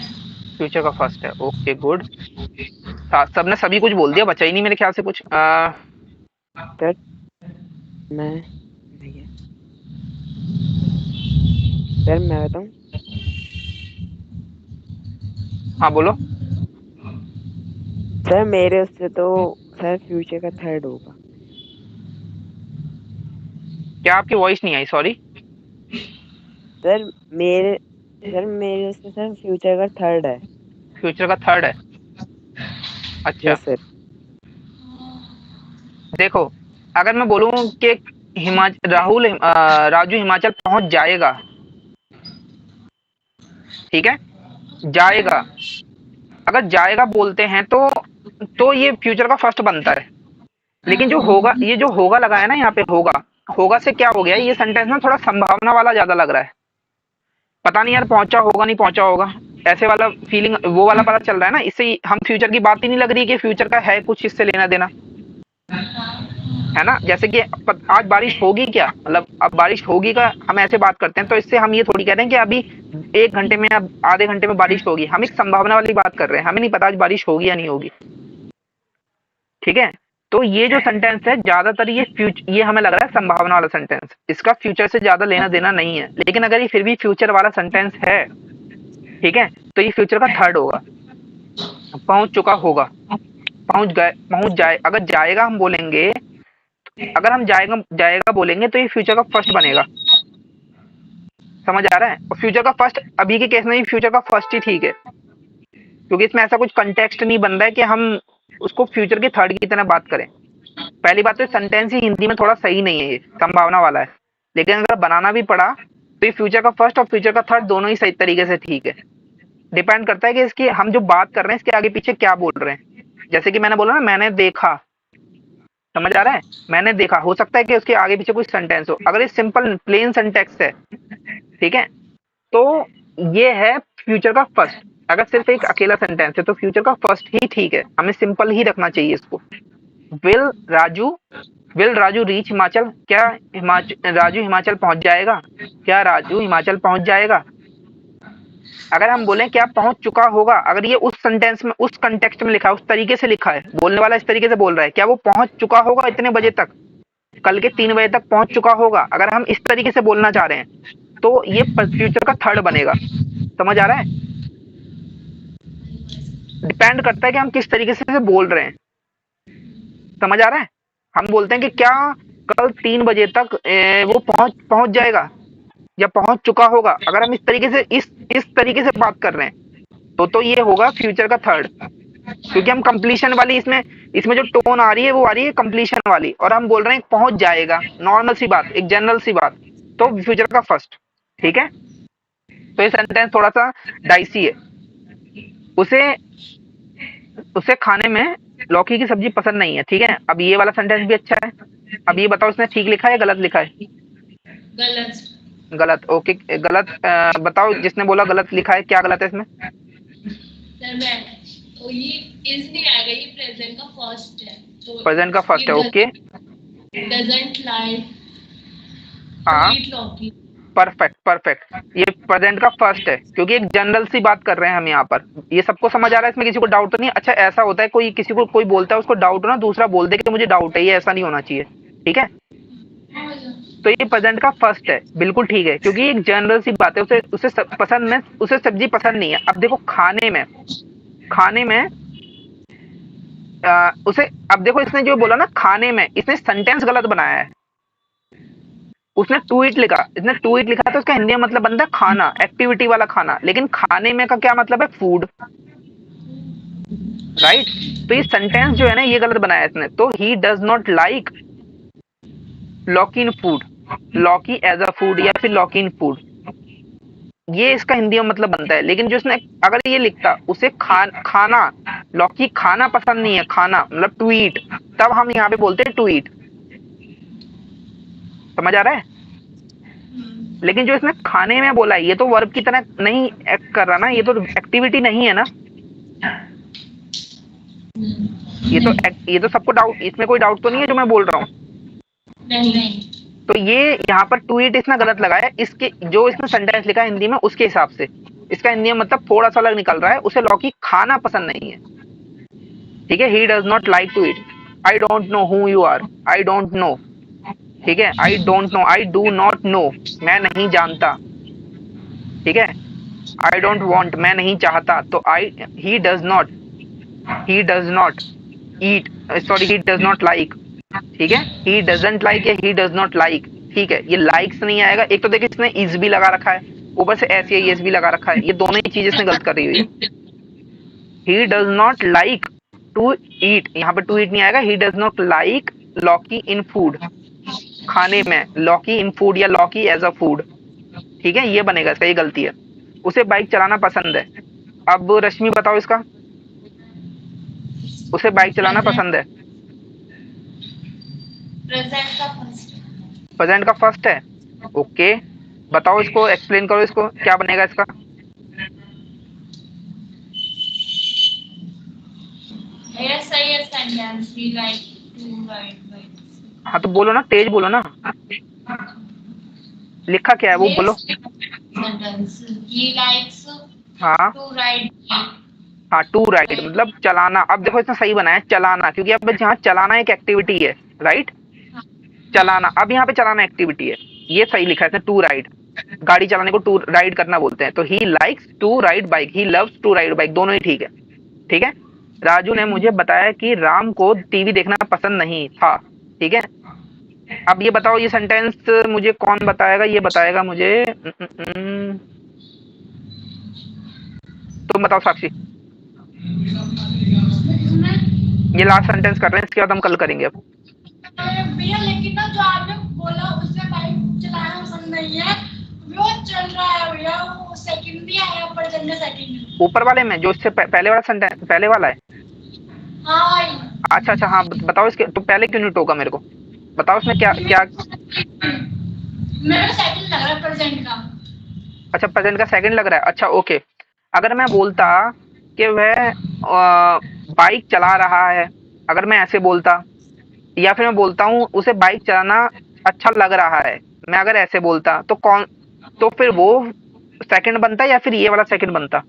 फ्यूचर का फर्स्ट है, ओके गुड। सबने सभी कुछ बोल दिया, बचा ही नहीं मेरे ख्याल से कुछ। सर मैं भैया सर मैं बताऊं। हाँ बोलो। सर मेरे उससे तो सर फ्यूचर का थर्ड होगा। क्या आपकी वॉइस नहीं आई, सॉरी। सर मेरे उससे सर फ्यूचर का थर्ड है। फ्यूचर का थर्ड है, अच्छा। Yes sir. देखो अगर मैं बोलूं कि राजू हिमाचल पहुंच जाएगा, ठीक है, जाएगा। अगर जाएगा बोलते हैं तो ये फ्यूचर का फर्स्ट बनता है। लेकिन जो होगा, ये जो होगा लगा है ना यहाँ पे, होगा, होगा से क्या हो गया, ये सेंटेंस ना थोड़ा संभावना वाला ज्यादा लग रहा है। पता नहीं यार पहुंचा होगा नहीं पहुंचा होगा, ऐसे वाला फीलिंग वो वाला पता चल रहा है ना। इससे हम फ्यूचर की बात ही नहीं लग रही कि फ्यूचर का है कुछ इससे लेना देना, है ना। जैसे कि आज बारिश होगी क्या, मतलब अब बारिश होगी का हम ऐसे बात करते हैं, तो इससे हम ये थोड़ी कह रहे हैं कि अभी 1 घंटे में, अब आधे घंटे में बारिश होगी। हम एक संभावना वाली बात कर रहे हैं, हमें नहीं पता आज बारिश होगी या नहीं होगी, ठीक है। तो ये जो सेंटेंस है ज्यादातर ये हमें लग रहा है संभावना वाला सेंटेंस, इसका फ्यूचर से ज्यादा लेना देना नहीं है। लेकिन अगर ये फिर भी फ्यूचर वाला सेंटेंस है, ठीक है, तो ये फ्यूचर का थर्ड होगा। पहुंच चुका होगा, पहुंच जाए, अगर जाएगा हम बोलेंगे, अगर हम जाएगा जाएगा बोलेंगे तो ये फ्यूचर का फर्स्ट बनेगा। समझ आ रहा है? और फ्यूचर का फर्स्ट अभी के केस में भी फ्यूचर का फर्स्ट ही ठीक है, क्योंकि इसमें ऐसा कुछ कंटेक्स्ट नहीं बन रहा है कि हम उसको फ्यूचर के थर्ड की तरह बात करें। पहली बात तो सेंटेंस ही हिंदी में थोड़ा सही नहीं है, ये संभावना वाला है। लेकिन अगर बनाना भी पड़ा तो ये फ्यूचर का फर्स्ट और फ्यूचर का थर्ड दोनों ही सही तरीके से ठीक है। डिपेंड करता है कि इसकी हम जो बात कर रहे हैं इसके आगे पीछे क्या बोल रहे हैं। जैसे कि मैंने बोला ना, मैंने देखा, समझ आ रहा है, मैंने देखा, हो सकता है कि उसके आगे पीछे कुछ सेंटेंस हो। अगर ये सिंपल प्लेन सेंटेंस है, ठीक है, तो ये है फ्यूचर का फर्स्ट। अगर सिर्फ एक अकेला सेंटेंस है तो फ्यूचर का फर्स्ट ही ठीक है, हमें सिंपल ही रखना चाहिए इसको। Will Raju will Raju reach Himachal, क्या राजू हिमाचल पहुंच जाएगा, क्या राजू हिमाचल पहुंच जाएगा। अगर हम बोलें क्या पहुंच चुका होगा, अगर ये उस सेंटेंस में उस कंटेक्स्ट में लिखा है, उस तरीके से लिखा है, बोलने वाला इस तरीके से बोल रहा है, क्या वो पहुंच चुका होगा इतने बजे तक, कल के 3 बजे तक पहुंच चुका होगा, अगर हम इस तरीके से बोलना चाह रहे हैं तो ये फ्यूचर का थर्ड बनेगा। समझ आ रहा है? डिपेंड करता है कि हम किस तरीके से बोल रहे हैं। समझ आ रहा है? हम बोलते हैं कि क्या कल 3 बजे तक वो पहुंच जाएगा या पहुंच चुका होगा। अगर हम इस तरीके से इस तरीके से बात कर रहे हैं तो ये होगा फ्यूचर का थर्ड, क्योंकि हम कंप्लीशन वाली इसमें जो टोन आ रही है वो आ रही है कंप्लीशन वाली, और हम बोल रहे हैं पहुंच जाएगा, नॉर्मल सी बात, एक जनरल सी बात, तो फ्यूचर का फर्स्ट, ठीक है। तो ये सेंटेंस थोड़ा सा डाइसी है। उसे खाने में लौकी की सब्जी पसंद नहीं है, ठीक है। अब ये वाला सेंटेंस भी अच्छा है। अब ये बताओ इसने ठीक लिखा है गलत लिखा है? गलत। गलत, ओके गलत। बताओ जिसने बोला गलत लिखा है, क्या गलत है इसमें? सर मैं तो ये इज नहीं आएगा, ये प्रेजेंट का फर्स्ट है, तो प्रेजेंट का फर्स्ट है, ओके। डजंट लाइक हाँ ईट लौकी। परफेक्ट परफेक्ट, ये प्रेजेंट का फर्स्ट है क्योंकि एक जनरल सी बात कर रहे हैं हम यहाँ पर। ये सबको समझ आ रहा है, इसमें किसी को डाउट तो नहीं? अच्छा ऐसा होता है कोई किसी को कोई बोलता है उसको डाउट हो ना, दूसरा बोल दे कि मुझे डाउट है, ये ऐसा नहीं होना चाहिए, ठीक है? तो ये प्रेजेंट का फर्स्ट है, बिल्कुल ठीक है, क्योंकि एक जनरल सी बात है, उसे उसे पसंद में उसे सब्जी पसंद नहीं है। अब देखो खाने में उसे, अब देखो इसने जो बोला ना खाने में, इसने सेंटेंस गलत बनाया है। उसने टू इट लिखा, इसने टू इट लिखा तो उसका हिंदी में मतलब बनता है खाना, एक्टिविटी वाला खाना, लेकिन खाने में का क्या मतलब है? Food, right? तो ये सेंटेंस जो है ना ये गलत बनाया इसने। तो ही डज नॉट लाइक लौकी इन फूड, लौकी एज अ फूड या फिर लौकी इन फूड, ये इसका हिंदी में मतलब बनता है। लेकिन जो इसने अगर ये लिखता उसे खाना, लौकी खाना पसंद नहीं है, खाना मतलब टू ईट, तब हम यहाँ पे बोलते हैं टू ईट। समझ आ रहा है? लेकिन जो इसने खाने में बोला है ये तो वर्ब की तरह नहीं एक्ट कर रहा ना, ये तो एक्टिविटी नहीं है ना। ये तो सबको डाउट, इसमें कोई डाउट तो नहीं है जो मैं बोल रहा हूँ? नहीं। तो ये यहाँ पर टू इट इसने गलत लगाया, इसके जो इसने सेंटेंस लिखा है हिंदी में उसके हिसाब से इसका हिंदी में मतलब थोड़ा सा अलग निकल रहा है। उसे लौकी खाना पसंद नहीं है, ठीक है? He does not like to it. I don't know who you are, I don't know, ठीक है? I don't know, I do not know, मैं नहीं जानता, ठीक है? आई डोंट वांट, मैं नहीं चाहता, तो ही does not eat, sorry he does not like, ठीक है? ही डजंट लाइक या ही डज नॉट लाइक, ठीक है? ये लाइक्स नहीं आएगा। एक तो देखिए इसने इज भी लगा रखा है, ऊपर से एस या एस भी लगा रखा है, ये दोनों ही चीजें इसने गलत कर रही हुई है। He does not like to eat, यहाँ पे टू ईट नहीं आएगा। ही डज नॉट लाइक लौकी इन फूड, खाने में, लौकी इन फूड या लौकी एज अ फूड, ठीक है? ये बनेगा, इसका ये गलती है। उसे बाइक चलाना पसंद है। अब रश्मि बताओ इसका, उसे बाइक चलाना पसंद है, प्रेजेंट का फर्स्ट है, ओके। बताओ इसको, एक्सप्लेन करो इसको, क्या बनेगा इसका? सही है sentence, he like to ride bike. हाँ तो बोलो ना, तेज बोलो ना, लिखा क्या है वो बोलो। सेंटेंस, ही लाइक्स हाँ टू राइड, हाँ, टू राइड मतलब चलाना। अब देखो इसने सही बनाया चलाना, क्योंकि अब यहाँ चलाना एक एक्टिविटी है, राइट? चलाना, अब यहाँ पे चलाना एक्टिविटी है, ये सही लिखा है इसने, टू राइड। गाड़ी चलाने को टू राइड करना बोलते हैं। तो he likes to ride bike, he loves to ride bike, दोनों ही ठीक है, ठीक है? राजू ने मुझे बताया कि राम को टीवी देखना पसंद नहीं था, ठीक है? अब ये बताओ, ये सेंटेंस मुझे कौन बताएगा? ये बताएगा मुझे तुम बताओ साक्षी। ये लास्ट सेंटेंस कर रहे हैं, इसके बाद हम कल करेंगे। अब भैया लेकिन ना जो आपने बोला उससे बाइक चलाना पसंद नहीं है, वो चल रहा है भैया, वो सेकंड भी आया पर जल्दी सेकंड ऊपर वाले में जो इससे पहले वाला सेंटेंस, पहले वाला है। हाँ अच्छा अच्छा, हाँ बताओ इसके, तो पहले क्यों नहीं टोका मेरे को? बताओ इसमें क्या क्या? मेरा सेकंड लग रहा है प्रेजेंट का। अच्छा, प्रेजेंट का सेकंड लग रहा है, अच्छा ओके। अगर मैं बोलता कि वह बाइक चला रहा है, अगर मैं ऐसे बोलता, या फिर मैं बोलता हूँ उसे बाइक चलाना अच्छा लग रहा है, मैं अगर ऐसे बोलता तो कौन, तो फिर वो सेकंड बनता या फिर ये वाला सेकंड बनता?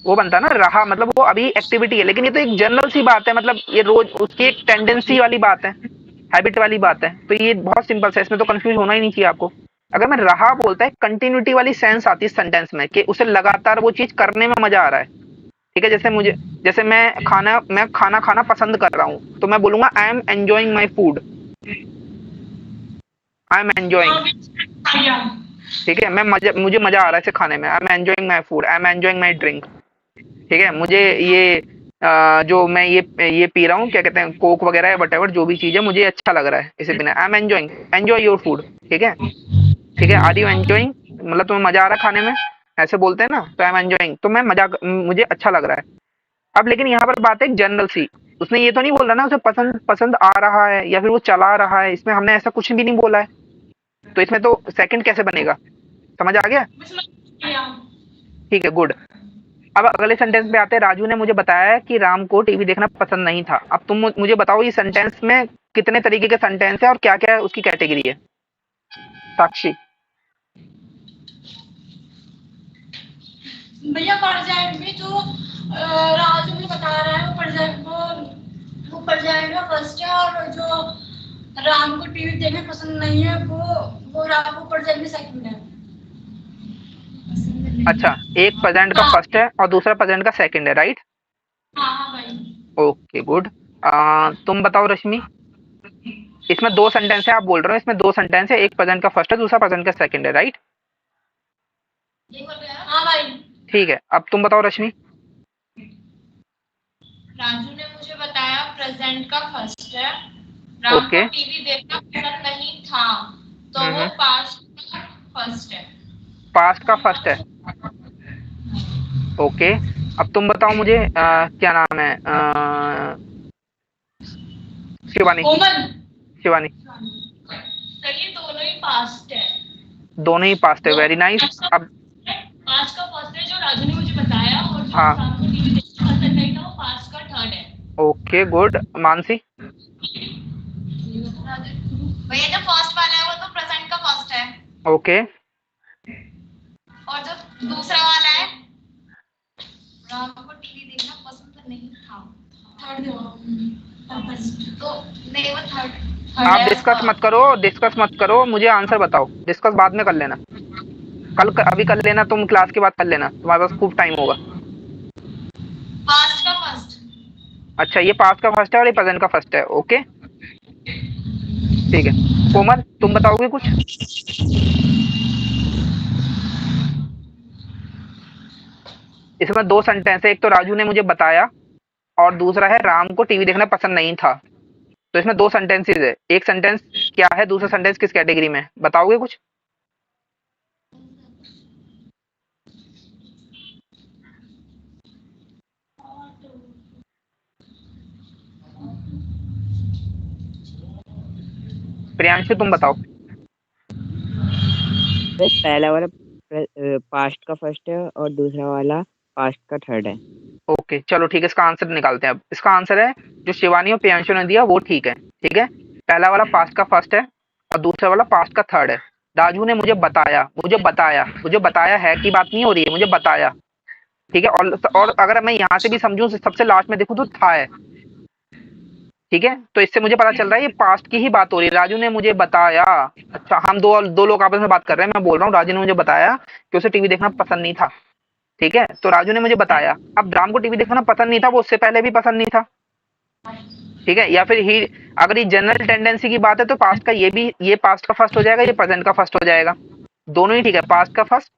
वो बनता ना, रहा मतलब वो अभी एक्टिविटी है, लेकिन ये तो एक जनरल सी बात है, मतलब ये रोज उसकी एक टेंडेंसी वाली बात है, हैबिट वाली बात है। तो ये बहुत सिंपल है, इसमें तो कंफ्यूज होना ही नहीं चाहिए आपको। अगर मैं रहा बोलता है, कंटिन्यूटी वाली सेंस आती है सेंटेंस में कि उसे लगातार वो चीज करने में मजा आ रहा है, ठीक है? जैसे मैं खाना खाना पसंद कर रहा हूँ, तो मैं बोलूंगा I am enjoying my food, I am enjoying, ठीक है? मुझे मजा आ रहा है इसे खाने में, I am enjoying my food, I am enjoying my drink, ठीक है? मुझे ये जो मैं ये पी रहा हूँ, क्या कहते हैं, कोक वगैरह या वटेवर जो भी चीज है, मुझे अच्छा लग रहा है इसे पीना, I am enjoying, enjoy your food, ठीक है? ठीक है, आर यू एंजॉइंग, मतलब तुम्हें मजा आ रहा है खाने में, ऐसे बोलते हैं ना, तो आई एम एंजॉइंग, तो मुझे अच्छा लग रहा है। अब लेकिन यहाँ पर बात है जनरल सी, उसने ये तो नहीं बोला ना उसे पसंद आ रहा है या फिर वो चला रहा है, इसमें हमने ऐसा कुछ भी नहीं बोला है, तो इसमें तो सेकंड कैसे बनेगा? समझ आ गया? ठीक है, गुड। अब अगले सेंटेंस पे आते हैं। राजू ने मुझे बताया कि राम को टीवी देखना पसंद नहीं था। अब तुम मुझे बताओ ये सेंटेंस में कितने तरीके के सेंटेंस है और क्या क्या उसकी कैटेगरी है? साक्षी। भैया प्रोजेक्ट में जो राजू मुझे बता रहा है वो प्रोजेक्ट वो प्रोजेक्ट में फर्स्ट है, और जो राम को टीवी देखना पसंद नहीं है वो राम को प्रोजेक्ट में सेकंड है। अच्छा, एक प्रेजेंट का हाँ। फर्स्ट है और दूसरा प्रेजेंट का सेकंड है, राइट? हाँ भाई। Okay good. तुम बताओ रश्मि, इसमें दो सेंटेंस है, आप बोल रहे हो इसमें दो सेंटेंस है, एक प्रेजेंट का फर्स्ट है, दूसरा प्रेजेंट का सेकंड है, राइट? हाँ भाई। ठीक है, अब तुम बताओ रश्मि। राजू ने मुझे बताया प्रेजेंट का फर्स्ट है, राम ओके। को टीवी देखना पसंद नहीं था, तो वो हम्म, पास्ट का फर्स्ट है। पास्ट का फर्स्ट है। ओके, अब तुम बताओ मुझे क्या नाम है शिवानी। कोमल। शिवानी, सही, दोनों ही पास्ट है। दोनों ही पास्ट है, वेरी नाइस। अब पास्ट का फर्स्ट है जो राजू ने मुझे बताया, और जो हाँ, राम को टीवी देखना पसंद नहीं था वो पास्ट का थर्ड है। Okay good. मानसी। भैया जो फर्स्ट वाला है वो तो प्रेजेंट का फर्स्ट है, ओके, और जो दूसरा वाला है राम को टीवी देखना पसंद नहीं था, थर्ड तो नहीं, वो थर्ड आप है डिस्कस उसका। मत करो, डिस्कस मत करो, मुझे आंसर बताओ, डिस्कस बाद में कर लेना, अभी कर लेना, तुम क्लास के बाद कर लेना, तुम्हारे पास खूब टाइम होगा। पास्ट का फर्स्ट। अच्छा, ये पास्ट का फर्स्ट है और ये प्रेजेंट का फर्स्ट है, ओके ठीक है। कोमल, तुम बताओगे कुछ? इसमें दो सेंटेंस है, एक तो राजू ने मुझे बताया और दूसरा है राम को टीवी देखना पसंद नहीं था। तो इसमें दो सेंटेंसेस है, एक सेंटेंस क्या है, दूसरा सेंटेंस किस कैटेगरी में है? बताओगे कुछ? प्रियांशु तुम बताओ। पहला वाला पास्ट का फर्स्ट है और दूसरा वाला पास्ट का थर्ड है। ओके चलो ठीक है, इसका आंसर निकालते हैं। अब इसका आंसर है जो शिवानी और प्रियांशु ने दिया वो ठीक है। ठीक है, पहला वाला पास्ट का फर्स्ट है और दूसरा वाला पास्ट का थर्ड है। राजू ने मुझे बताया, मुझे बताया है की बात नहीं हो रही है, मुझे बताया। ठीक है, और अगर मैं यहाँ से भी समझूं, सबसे लास्ट में देखूं तो था है। ठीक है, तो इससे मुझे पता चल रहा है ये पास्ट की ही बात हो रही है। राजू ने मुझे बताया, अच्छा हम दो लोग आपस में बात कर रहे हैं, मैं बोल रहा हूँ राजू ने मुझे बताया कि उसे टीवी देखना पसंद नहीं था। ठीक है, तो राजू ने मुझे बताया। अब राम को टीवी देखना पसंद नहीं था, वो उससे पहले भी पसंद नहीं था। ठीक है, या फिर ही अगर ये जनरल टेंडेंसी की बात है तो पास्ट का ये पास्ट का फर्स्ट हो जाएगा, ये प्रेजेंट का फर्स्ट हो जाएगा। दोनों ही ठीक है, पास्ट का फर्स्ट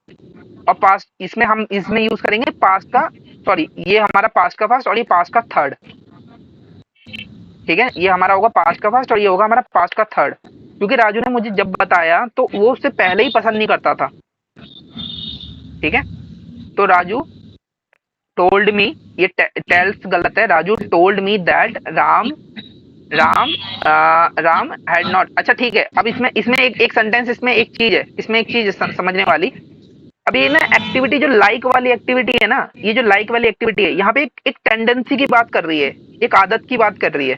और पास्ट, इसमें यूज करेंगे पास्ट का, सॉरी ये हमारा पास्ट का फर्स्ट और ये पास्ट का थर्ड। ठीक है, ये हमारा होगा पास्ट का फर्स्ट और ये होगा हमारा पास्ट का थर्ड, क्योंकि राजू ने मुझे जब बताया तो वो उससे पहले ही पसंद नहीं करता था। ठीक है, तो राजू टोल्ड मी, ये टेल्स गलत है, Raju told me that Ram had not. अच्छा ठीक है, अब इसमें एक सेंटेंस, इसमें एक चीज है समझने वाली। अब ये ना एक्टिविटी जो लाइक वाली एक्टिविटी है ना, ये जो लाइक वाली एक्टिविटी है, यहाँ पे एक टेंडेंसी की बात कर रही है, एक आदत की बात कर रही है।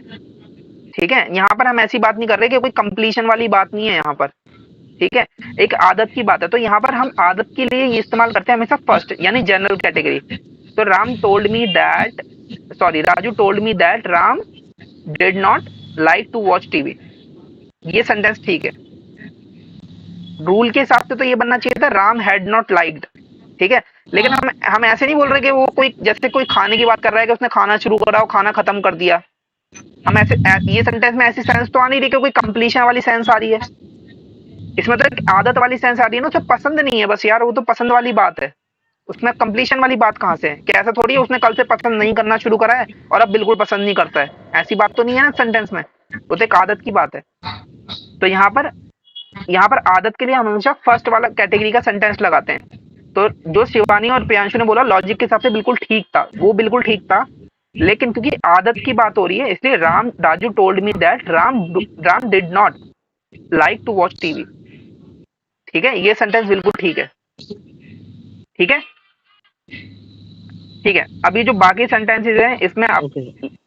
ठीक है, यहाँ पर हम ऐसी बात नहीं कर रहे कि कोई कंप्लीशन वाली बात नहीं है यहाँ पर। ठीक है, एक आदत की बात है, तो यहाँ पर हम आदत के लिए ये इस्तेमाल करते हैं हमेशा फर्स्ट, यानी जनरल कैटेगरी। तो Raju told me that Ram did not like to watch TV. ये सेंटेंस ठीक है, रूल के हिसाब से तो ये बनना चाहिए था राम हैड नॉट लाइक्ड। ठीक है, लेकिन हम ऐसे नहीं बोल रहे कि वो जैसे कोई खाने की बात कर रहा है कि उसने खाना शुरू करा और खाना खत्म कर दिया। हम ये सेंटेंस में ऐसी सेंस तो आ नहीं रही कि कोई कंप्लीशन वाली सेंस आ रही है। इसमें तो एक आदत वाली सेंस आ रही है ना, उसे पसंद नहीं है बस यार, वो तो पसंद वाली बात है। उसमें कंप्लीशन वाली बात कहाँ से है? कि ऐसा थोड़ी है उसने कल से पसंद नहीं करना शुरू करा है और अब बिल्कुल पसंद नहीं करता है, ऐसी बात तो नहीं है ना सेंटेंस में। वो तो एक आदत की बात है। तो यहाँ पर आदत के लिए हम हमेशा फर्स्ट वाला कैटेगरी का सेंटेंस लगाते हैं। तो जो शिवानी और प्रियांशु ने बोला लॉजिक के हिसाब से बिल्कुल ठीक था, वो बिल्कुल ठीक था, लेकिन क्योंकि आदत की बात हो रही है इसलिए Raju told me that Ram did not like to watch TV. ठीक है, ये सेंटेंस बिल्कुल ठीक है। ठीक है, ठीक है, अभी जो बाकी सेंटेंसेस हैं इसमें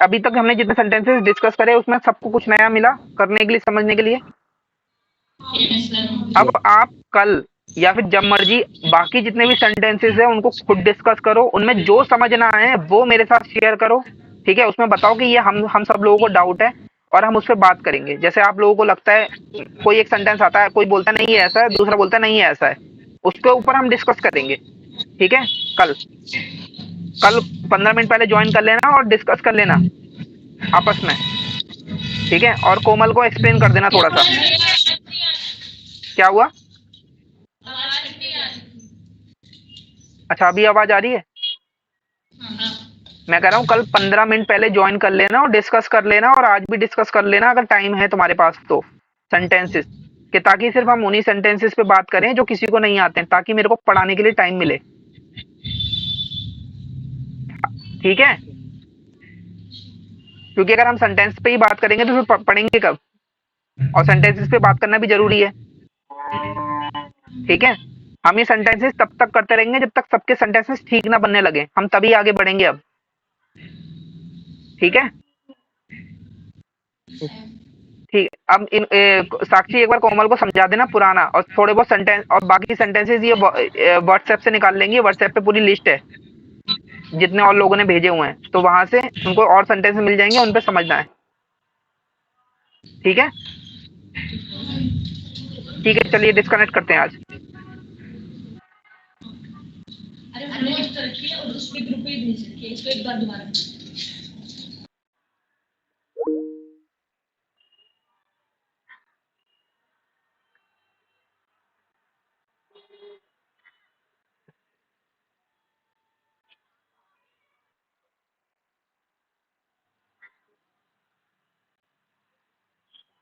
अभी तक हमने जितने सेंटेंसेस डिस्कस करे उसमें सबको कुछ नया मिला करने के लिए, समझने के लिए? अब आप कल या फिर जब मर्जी बाकी जितने भी सेंटेंसेस है उनको खुद डिस्कस करो, उनमें जो समझ ना आए वो मेरे साथ शेयर करो, ठीक है। उसमें बताओ कि ये हम सब लोगों को डाउट है और हम उस पर बात करेंगे। जैसे आप लोगों को लगता है कोई एक सेंटेंस आता है, कोई बोलता है नहीं है ऐसा है, दूसरा बोलता है नहीं है ऐसा है, उसके ऊपर हम डिस्कस करेंगे, ठीक है। कल कल 15 मिनट पहले ज्वाइन कर लेना और डिस्कस कर लेना आपस में, ठीक है। और कोमल को एक्सप्लेन कर देना थोड़ा सा। क्या हुआ? अच्छा अभी आवाज आ रही है? मैं कह रहा हूँ कल 15 मिनट पहले ज्वाइन कर लेना और डिस्कस कर लेना, और आज भी डिस्कस कर लेना अगर टाइम है तुम्हारे पास तो, सेंटेंसेस कि ताकि सिर्फ हम उन्हीं सेंटेंसेस पे बात करें जो किसी को नहीं आते हैं, ताकि मेरे को पढ़ाने के लिए टाइम मिले, ठीक है। क्योंकि अगर हम सेंटेंस पे ही बात करेंगे तो फिर पढ़ेंगे कब, और सेंटेंसेस पे बात करना भी जरूरी है, ठीक है। हम ये सेंटेंसेस तब तक करते रहेंगे जब तक सबके सेंटेंसेस ठीक ना बनने लगे, हम तभी आगे बढ़ेंगे अब, ठीक है। ठीक है। अब साक्षी एक बार कोमल को समझा देना पुराना और थोड़े बहुत सेंटेंस, और बाकी सेंटेंसेस ये व्हाट्सएप से निकाल लेंगे। व्हाट्सएप पे पूरी लिस्ट है जितने और लोगों ने भेजे हुए हैं, तो वहां से उनको और सेंटेंस मिल जाएंगे, उन पे समझना है, ठीक है। ठीक है चलिए डिस्कनेक्ट करते हैं आज। अरे वो रखिए और दूसरे ग्रुप पे ही भेज रखिए, इसको एक बार दोबारा